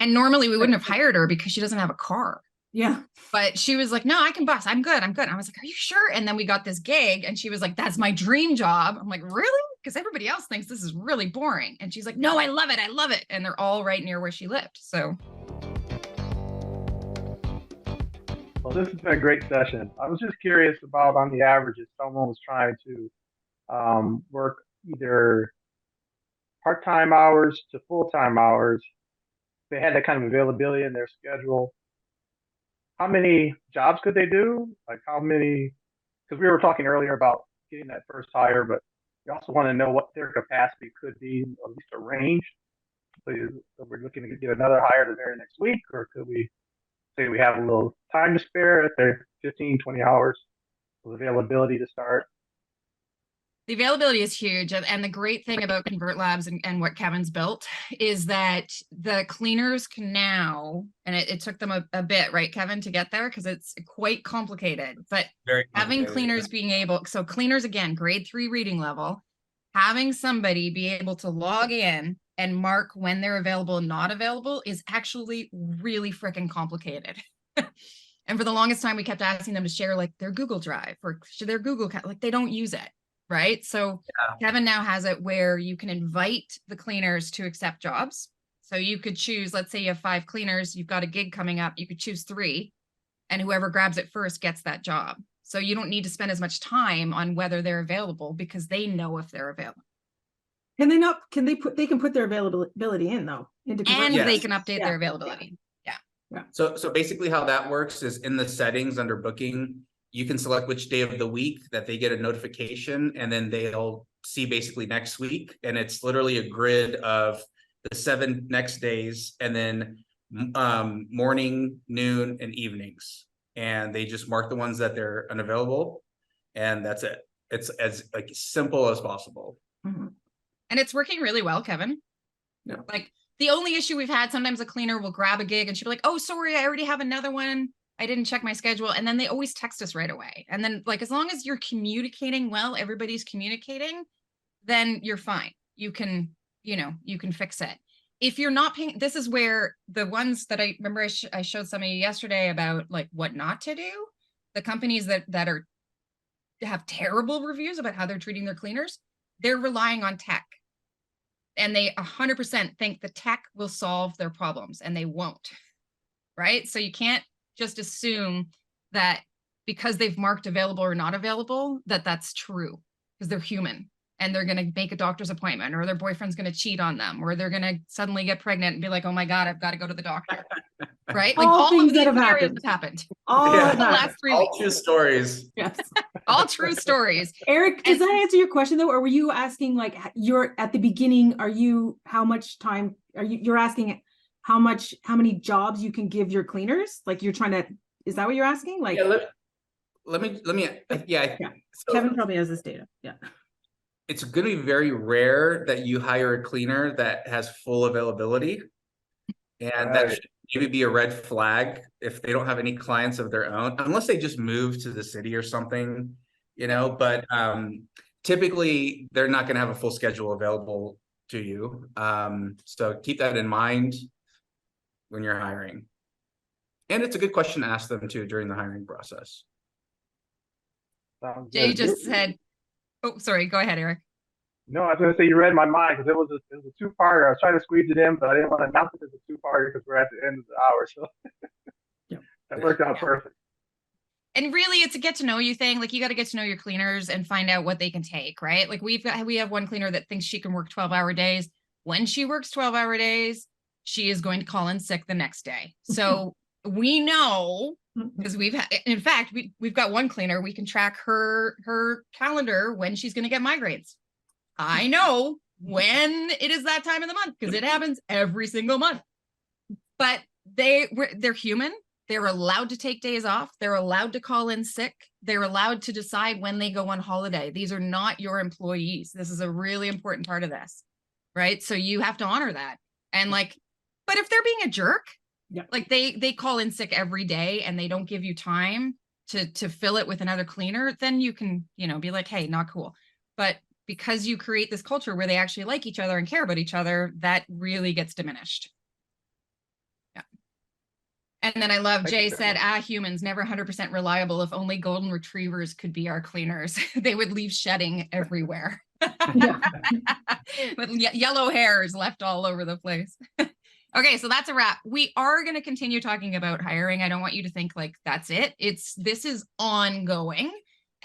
And normally we wouldn't have hired her because she doesn't have a car. Yeah. But she was like, no, I can bus. I'm good. I was like, are you sure? And then we got this gig and she was like, that's my dream job. I'm like, really? Because everybody else thinks this is really boring. And she's like, no, I love it. I love it. And they're all right near where she lived. So. Well, this has been a great session. I was just curious about, on the average, if someone was trying to work either part-time hours to full-time hours, they had that kind of availability in their schedule, how many jobs could they do? Like how many, because we were talking earlier about getting that first hire, but we also want to know what their capacity could be, at least a range. So we're looking to get another hire the very next week, or could we say we have a little time to spare if they're 15, 20 hours of availability to start? The availability is huge. And the great thing about Convert Labs and what Kevin's built is that the cleaners can now, and it took them a bit, right, Kevin, to get there, because it's quite complicated, but Very having complicated, cleaners being able, so cleaners, again, grade 3 reading level, having somebody be able to log in and mark when they're available and not available is actually really freaking complicated. And for the longest time, we kept asking them to share like their Google Drive or their Google, like they don't use it. Right. So Kevin now has it where you can invite the cleaners to accept jobs. So you could choose, let's say you have 5 cleaners, you've got a gig coming up, you could choose 3, and whoever grabs it first gets that job. So you don't need to spend as much time on whether they're available because they know if they're available. Can they can put their availability in though. Into And Yes. they can update Yeah. their availability. So basically how that works is in the settings under booking, you can select which day of the week that they get a notification, and then they'll see basically next week. And it's literally a grid of the 7 next days, and then morning, noon, and evenings. And they just mark the ones that they're unavailable, and that's it. It's as like simple as possible. Mhm. And it's working really well, Kevin. Yeah. Like the only issue we've had, sometimes a cleaner will grab a gig and she'll be like, oh, sorry, I already have another one. I didn't check my schedule. And then they always text us right away. And then like, as long as you're communicating well, everybody's communicating, then you're fine. You can fix it. If you're not paying, this is where the ones that I remember I showed some of you yesterday about like what not to do. The companies that have terrible reviews about how they're treating their cleaners, they're relying on tech. And they 100% think the tech will solve their problems, and they won't, right? So you can't just assume that because they've marked available or not available, that that's true, because they're human and they're going to make a doctor's appointment, or their boyfriend's going to cheat on them, or they're going to suddenly get pregnant and be like, oh my God, I've got to go to the doctor, right? Like All things of that these have scenarios happened. have happened. All Yeah. of The that. last 3 All weeks, true stories. Yes. all true stories. Eric, does that answer your question though? Or were you asking like you're at the beginning, how much time you're asking how many jobs you can give your cleaners? Like you're trying to, is that what you're asking? Like Yeah, let me, so- Kevin probably has this data. Yeah. it's going to be very rare that you hire a cleaner that has full availability. And that Right. should maybe be a red flag if they don't have any clients of their own, unless they just moved to the city or something, but typically they're not going to have a full schedule available to you. So keep that in mind when you're hiring. And it's a good question to ask them too during the hiring process. Sounds Jay good. just said, oh, sorry, go ahead, Eric. No, I was going to say you read my mind because it was a two-parter. I was trying to squeeze it in, but I didn't want to announce it as a two-parter because we're at the end of the hour. So Yeah. that worked out perfect. And really, it's a get to know you thing. Like, you got to get to know your cleaners and find out what they can take, right? Like, we have one cleaner that thinks she can work 12-hour days. When she works 12-hour days, she is going to call in sick the next day. So we know, because in fact, we've got one cleaner, we can track her calendar when she's going to get migraines. I know when it is that time of the month because it happens every single month. But they're human. They're allowed to take days off. They're allowed to call in sick. They're allowed to decide when they go on holiday. These are not your employees. This is a really important part of this, right? So you have to honor that. And but if they're being a jerk, like they call in sick every day and they don't give you time to fill it with another cleaner, then you can, be like, hey, not cool. But because you create this culture where they actually like each other and care about each other, that really gets diminished. Yeah. And then I love Jay said, humans never 100% reliable. If only golden retrievers could be our cleaners, they would leave shedding everywhere. With yellow hairs left all over the place. Okay, so that's a wrap. We are going to continue talking about hiring. I don't want you to think like that's it. This is ongoing.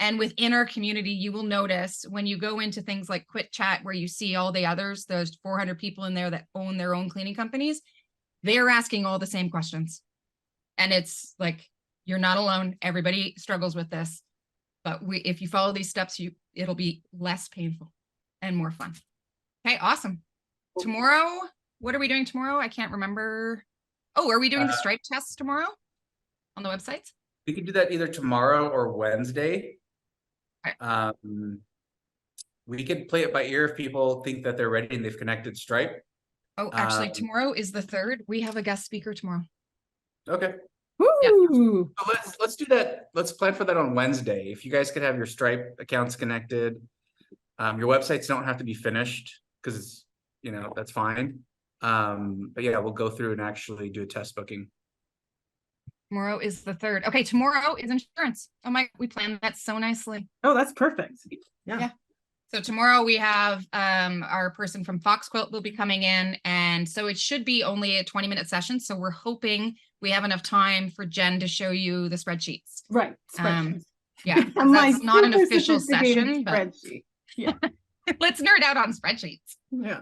And within our community, you will notice when you go into things like Quit Chat, where you see all the others, those 400 people in there that own their own cleaning companies, they're asking all the same questions. And it's like, you're not alone. Everybody struggles with this. But if you follow these steps, it'll be less painful and more fun. Okay, awesome. Tomorrow, what are we doing tomorrow? I can't remember. Oh, are we doing the Stripe tests tomorrow on the websites? We could do that either tomorrow or Wednesday. Okay. We could play it by ear if people think that they're ready and they've connected Stripe. Oh, actually, tomorrow is the 3rd. We have a guest speaker tomorrow. Okay. Woo! So let's do that. Let's plan for that on Wednesday. If you guys could have your Stripe accounts connected, your websites don't have to be finished because that's fine. But yeah, we'll go through and actually do a test booking. Tomorrow is the 3rd. Okay, tomorrow is insurance. Oh my, we planned that so nicely. Oh, that's perfect. Yeah. So tomorrow we have our person from Fox Quilt will be coming in, and so it should be only a 20-minute session. So we're hoping we have enough time for Jen to show you the spreadsheets. Right. Spreadsheets. Yeah, that's not an official session, but spreadsheet. Yeah. let's nerd out on spreadsheets. Yeah.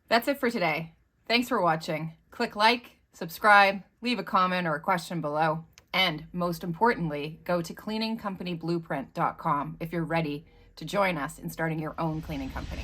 That's it for today. Thanks for watching. Click like, subscribe, leave a comment or a question below. And most importantly, go to cleaningcompanyblueprint.com if you're ready to join us in starting your own cleaning company.